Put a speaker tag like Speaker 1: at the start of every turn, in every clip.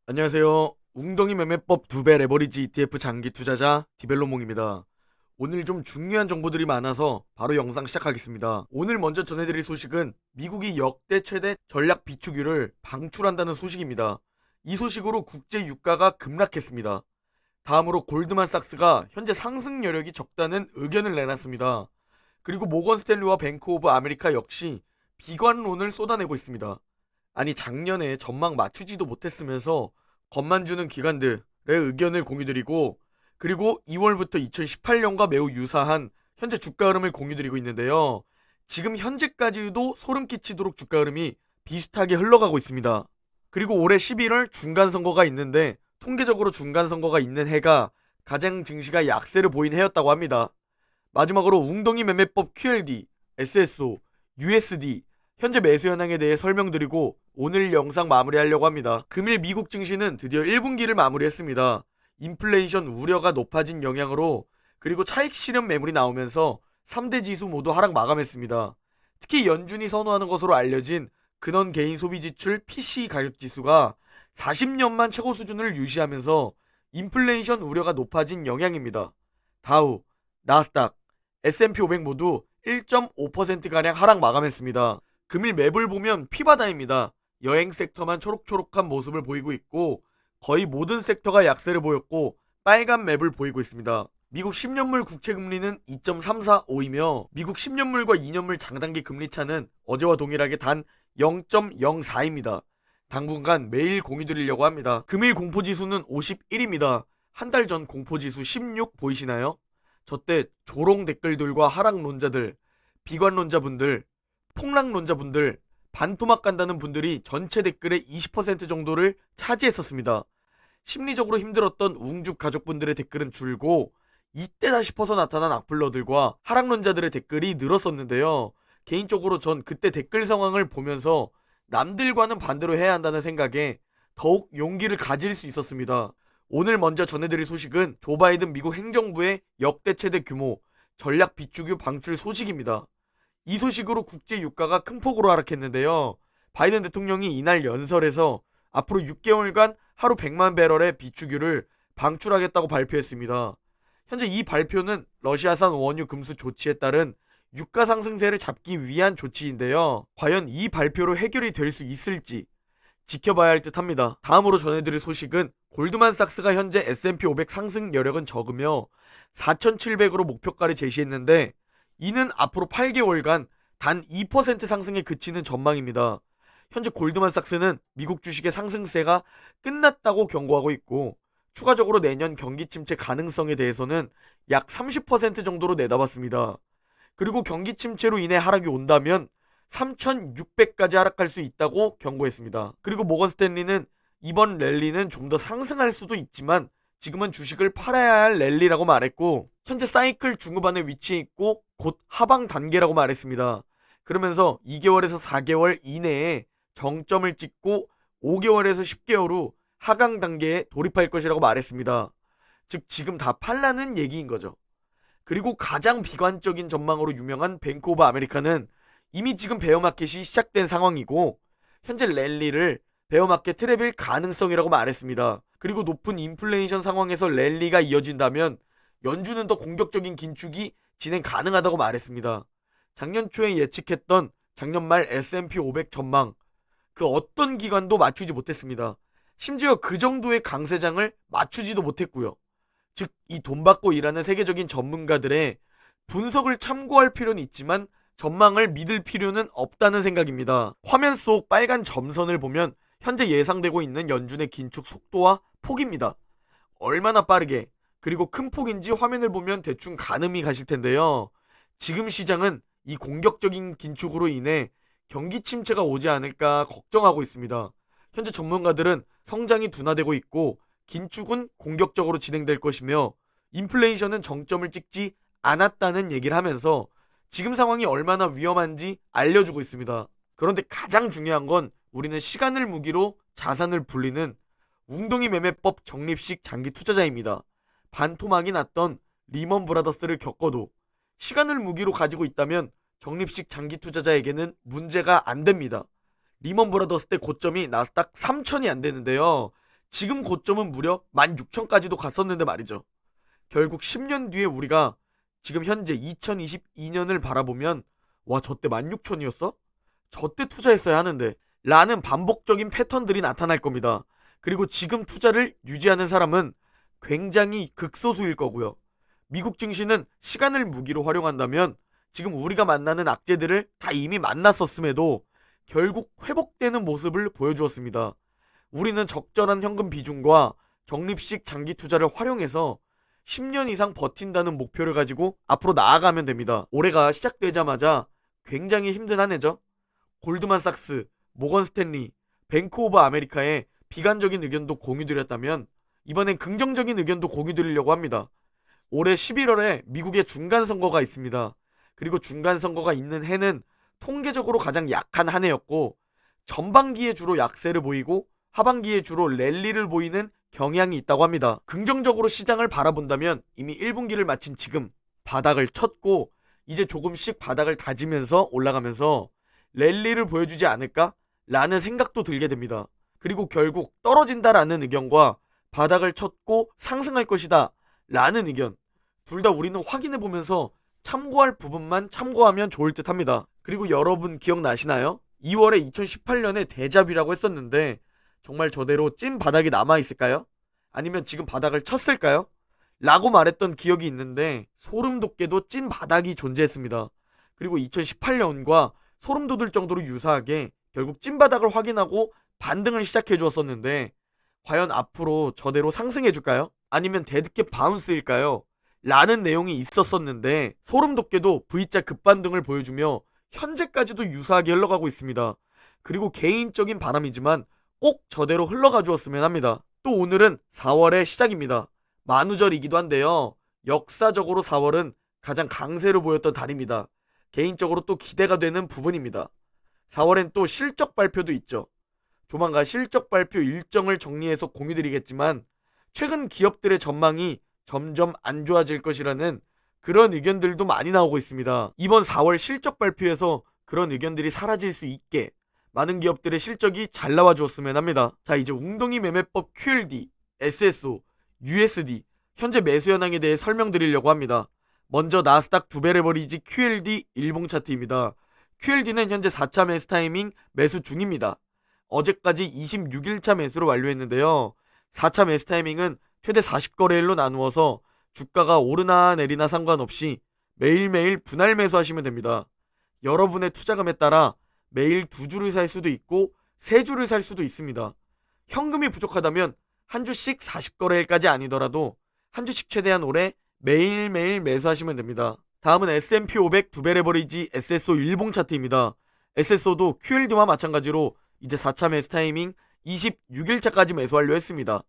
Speaker 1: 안녕하세요. 웅덩이 매매법 2배 레버리지 ETF 장기 투자자 디벨로몽입니다. 오늘 좀 중요한 정보들이 많아서 바로 영상 시작하겠습니다. 오늘 먼저 전해드릴 소식은 미국이 역대 최대 전략 비축유를 방출한다는 소식입니다. 이 소식으로 국제 유가가 급락했습니다. 다음으로 골드만삭스가 현재 상승 여력이 적다는 의견을 내놨습니다. 그리고 모건 스탠리와 뱅크 오브 아메리카 역시 비관론을 쏟아내고 있습니다. 아니 작년에 전망 맞추지도 못했으면서 겁만 주는 기관들의 의견을 공유드리고, 그리고 2월부터 2018년과 매우 유사한 현재 주가 흐름을 공유드리고 있는데요. 지금 현재까지도 소름 끼치도록 주가 흐름이 비슷하게 흘러가고 있습니다. 그리고 올해 11월 중간선거가 있는데 통계적으로 중간선거가 있는 해가 가장 증시가 약세를 보인 해였다고 합니다. 마지막으로 웅덩이 매매법 QLD, SSO, USD 현재 매수 현황에 대해 설명드리고 오늘 영상 마무리하려고 합니다. 금일 미국 증시는 드디어 1분기를 마무리했습니다. 인플레이션 우려가 높아진 영향으로, 그리고 차익 실현 매물이 나오면서 3대 지수 모두 하락 마감했습니다. 특히 연준이 선호하는 것으로 알려진 근원 개인 소비 지출 PCE 가격 지수가 40년만 최고 수준을 유지하면서 인플레이션 우려가 높아진 영향입니다. 다우, 나스닥, S&P 500 모두 1.5%가량 하락 마감했습니다. 금일 맵을 보면 피바다입니다. 여행 섹터만 초록초록한 모습을 보이고 있고 거의 모든 섹터가 약세를 보였고 빨간 맵을 보이고 있습니다. 미국 10년물 국채금리는 2.345이며 미국 10년물과 2년물 장단기 금리차는 어제와 동일하게 단 0.04입니다. 당분간 매일 공유드리려고 합니다. 금일 공포지수는 51입니다. 한 달 전 공포지수 16 보이시나요? 저때 조롱 댓글들과 하락론자들, 비관론자분들, 폭락론자분들, 반토막 간다는 분들이 전체 댓글의 20% 정도를 차지했었습니다. 심리적으로 힘들었던 웅죽 가족분들의 댓글은 줄고 이때다 싶어서 나타난 악플러들과 하락론자들의 댓글이 늘었었는데요. 개인적으로 전 그때 댓글 상황을 보면서 남들과는 반대로 해야 한다는 생각에 더욱 용기를 가질 수 있었습니다. 오늘 먼저 전해드릴 소식은 조 바이든 미국 행정부의 역대 최대 규모 전략 비축유 방출 소식입니다. 이 소식으로 국제 유가가 큰 폭으로 하락했는데요. 바이든 대통령이 이날 연설에서 앞으로 6개월간 하루 100만 배럴의 비축유를 방출하겠다고 발표했습니다. 현재 이 발표는 러시아산 원유 금수 조치에 따른 유가 상승세를 잡기 위한 조치인데요. 과연 이 발표로 해결이 될 수 있을지 지켜봐야 할 듯 합니다. 다음으로 전해드릴 소식은 골드만삭스가 현재 S&P 500 상승 여력은 적으며 4,700으로 목표가를 제시했는데 이는 앞으로 8개월간 단 2% 상승에 그치는 전망입니다. 현재 골드만삭스는 미국 주식의 상승세가 끝났다고 경고하고 있고 추가적으로 내년 경기 침체 가능성에 대해서는 약 30% 정도로 내다봤습니다. 그리고 경기 침체로 인해 하락이 온다면 3,600까지 하락할 수 있다고 경고했습니다. 그리고 모건 스탠리는 이번 랠리는 좀 더 상승할 수도 있지만 지금은 주식을 팔아야 할 랠리라고 말했고 현재 사이클 중후반에 위치해 있고 곧 하방 단계라고 말했습니다. 그러면서 2개월에서 4개월 이내에 정점을 찍고 5개월에서 10개월 후 하강 단계에 돌입할 것이라고 말했습니다. 즉 지금 다 팔라는 얘기인 거죠. 그리고 가장 비관적인 전망으로 유명한 뱅크 오브 아메리카는 이미 지금 베어마켓이 시작된 상황이고 현재 랠리를 베어마켓 트랩일 가능성이라고 말했습니다. 그리고 높은 인플레이션 상황에서 랠리가 이어진다면 연준은 더 공격적인 긴축이 진행 가능하다고 말했습니다. 작년 초에 예측했던 작년 말 S&P 500 전망 그 어떤 기관도 맞추지 못했습니다. 심지어 그 정도의 강세장을 맞추지도 못했고요. 즉 이 돈 받고 일하는 세계적인 전문가들의 분석을 참고할 필요는 있지만 전망을 믿을 필요는 없다는 생각입니다. 화면 속 빨간 점선을 보면 현재 예상되고 있는 연준의 긴축 속도와 폭입니다. 얼마나 빠르게 그리고 큰 폭인지 화면을 보면 대충 가늠이 가실 텐데요. 지금 시장은 이 공격적인 긴축으로 인해 경기 침체가 오지 않을까 걱정하고 있습니다. 현재 전문가들은 성장이 둔화되고 있고 긴축은 공격적으로 진행될 것이며 인플레이션은 정점을 찍지 않았다는 얘기를 하면서 지금 상황이 얼마나 위험한지 알려주고 있습니다. 그런데 가장 중요한 건 우리는 시간을 무기로 자산을 불리는 웅덩이 매매법 적립식 장기 투자자입니다. 반토막이 났던 리먼 브라더스를 겪어도 시간을 무기로 가지고 있다면 적립식 장기 투자자에게는 문제가 안 됩니다. 리먼 브라더스 때 고점이 나스닥 3,000이 안 되는데요. 지금 고점은 무려 16,000까지도 갔었는데 말이죠. 결국 10년 뒤에 우리가 지금 현재 2022년을 바라보면 와, 저때 16,000이었어? 저때 투자했어야 하는데 라는 반복적인 패턴들이 나타날 겁니다. 그리고 지금 투자를 유지하는 사람은 굉장히 극소수일 거고요. 미국 증시는 시간을 무기로 활용한다면 지금 우리가 만나는 악재들을 다 이미 만났었음에도 결국 회복되는 모습을 보여주었습니다. 우리는 적절한 현금 비중과 적립식 장기 투자를 활용해서 10년 이상 버틴다는 목표를 가지고 앞으로 나아가면 됩니다. 올해가 시작되자마자 굉장히 힘든 한 해죠. 골드만삭스, 모건 스탠리, 뱅크 오브 아메리카의 비관적인 의견도 공유드렸다면 이번엔 긍정적인 의견도 공유드리려고 합니다. 올해 11월에 미국의 중간선거가 있습니다. 그리고 중간선거가 있는 해는 통계적으로 가장 약한 한 해였고 전반기에 주로 약세를 보이고 하반기에 주로 랠리를 보이는 경향이 있다고 합니다. 긍정적으로 시장을 바라본다면 이미 1분기를 마친 지금 바닥을 쳤고 이제 조금씩 바닥을 다지면서 올라가면서 랠리를 보여주지 않을까? 라는 생각도 들게 됩니다. 그리고 결국 떨어진다라는 의견과 바닥을 쳤고 상승할 것이다 라는 의견, 둘 다 우리는 확인해 보면서 참고할 부분만 참고하면 좋을 듯 합니다. 그리고 여러분 기억나시나요? 2월에 2018년에 대잡이라고 했었는데 정말 저대로 찐 바닥이 남아있을까요? 아니면 지금 바닥을 쳤을까요? 라고 말했던 기억이 있는데 소름 돋게도 찐 바닥이 존재했습니다. 그리고 2018년과 소름 돋을 정도로 유사하게 결국 찐 바닥을 확인하고 반등을 시작해 주었었는데 과연 앞으로 저대로 상승해 줄까요? 아니면 대드캡 바운스일까요? 라는 내용이 있었었는데 소름 돋게도 V자 급반등을 보여주며 현재까지도 유사하게 흘러가고 있습니다. 그리고 개인적인 바람이지만 꼭 저대로 흘러가 주었으면 합니다. 또 오늘은 4월의 시작입니다. 만우절이기도 한데요. 역사적으로 4월은 가장 강세를 보였던 달입니다. 개인적으로 또 기대가 되는 부분입니다. 4월엔 또 실적 발표도 있죠. 조만간 실적 발표 일정을 정리해서 공유드리겠지만 최근 기업들의 전망이 점점 안 좋아질 것이라는 그런 의견들도 많이 나오고 있습니다. 이번 4월 실적 발표에서 그런 의견들이 사라질 수 있게 많은 기업들의 실적이 잘 나와 주었으면 합니다. 자, 이제 웅덩이 매매법 QLD, SSO, USD 현재 매수 현황에 대해 설명드리려고 합니다. 먼저 나스닥 두배 레버리지 QLD 일봉 차트입니다. QLD는 현재 4차 매수 타이밍 매수 중입니다. 어제까지 26일차 매수를 완료했는데요. 4차 매수 타이밍은 최대 40거래일로 나누어서 주가가 오르나 내리나 상관없이 매일매일 분할 매수하시면 됩니다. 여러분의 투자금에 따라 매일 2주를 살 수도 있고 3주를 살 수도 있습니다. 현금이 부족하다면 한 주씩 40거래일까지 아니더라도 한 주씩 최대한 오래 매일매일 매수하시면 됩니다. 다음은 S&P 500 두배 레버리지 SSO 일봉 차트입니다. SSO도 QLD와 마찬가지로 이제 4차 매수 타이밍 26일차까지 매수 완료했습니다.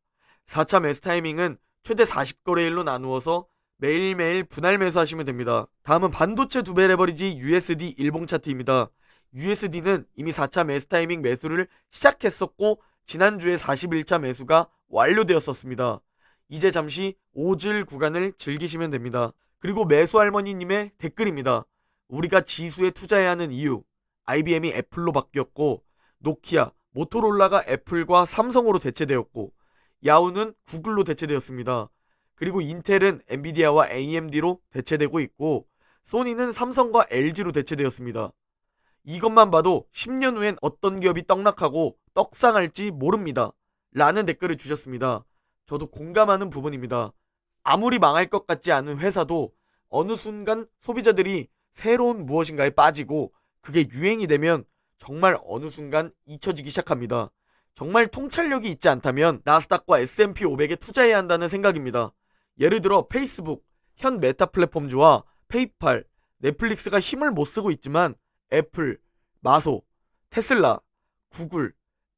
Speaker 1: 4차 매수 타이밍은 최대 40거래일로 나누어서 매일매일 분할 매수하시면 됩니다. 다음은 반도체 두배 레버리지 USD 일봉 차트입니다. USD는 이미 4차 매수 타이밍 매수를 시작했었고 지난주에 41차 매수가 완료되었었습니다. 이제 잠시 오질 구간을 즐기시면 됩니다. 그리고 매수할머니님의 댓글입니다. 우리가 지수에 투자해야 하는 이유, IBM이 애플로 바뀌었고 노키아, 모토롤라가 애플과 삼성으로 대체되었고 야후는 구글로 대체되었습니다. 그리고 인텔은 엔비디아와 AMD로 대체되고 있고 소니는 삼성과 LG로 대체되었습니다. 이것만 봐도 10년 후엔 어떤 기업이 떡락하고 떡상할지 모릅니다. 라는 댓글을 주셨습니다. 저도 공감하는 부분입니다. 아무리 망할 것 같지 않은 회사도 어느 순간 소비자들이 새로운 무엇인가에 빠지고 그게 유행이 되면 정말 어느 순간 잊혀지기 시작합니다. 정말 통찰력이 있지 않다면 나스닥과 S&P 500에 투자해야 한다는 생각입니다. 예를 들어 페이스북, 현 메타 플랫폼주와 페이팔, 넷플릭스가 힘을 못 쓰고 있지만 애플, 마소, 테슬라, 구글,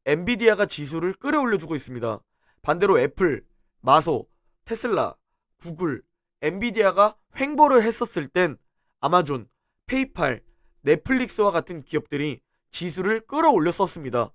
Speaker 1: 엔비디아가 지수를 끌어올려주고 있습니다. 반대로 애플, 마소, 테슬라, 구글, 엔비디아가 횡보를 했었을 땐 아마존, 페이팔, 넷플릭스와 같은 기업들이 지수를 끌어올렸었습니다.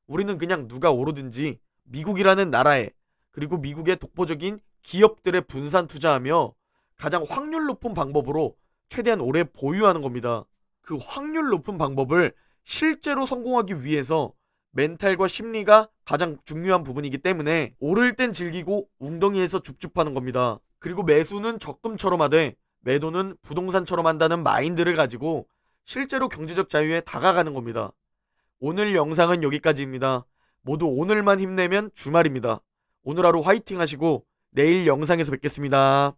Speaker 1: 우리는 그냥 누가 오르든지 미국이라는 나라에 그리고 미국의 독보적인 기업들의 분산 투자하며 가장 확률 높은 방법으로 최대한 오래 보유하는 겁니다. 그 확률 높은 방법을 실제로 성공하기 위해서 멘탈과 심리가 가장 중요한 부분이기 때문에 오를 땐 즐기고 웅덩이에서 줍줍하는 겁니다. 그리고 매수는 적금처럼 하되 매도는 부동산처럼 한다는 마인드를 가지고 실제로 경제적 자유에 다가가는 겁니다. 오늘 영상은 여기까지입니다. 모두 오늘만 힘내면 주말입니다. 오늘 하루 화이팅 하시고 내일 영상에서 뵙겠습니다.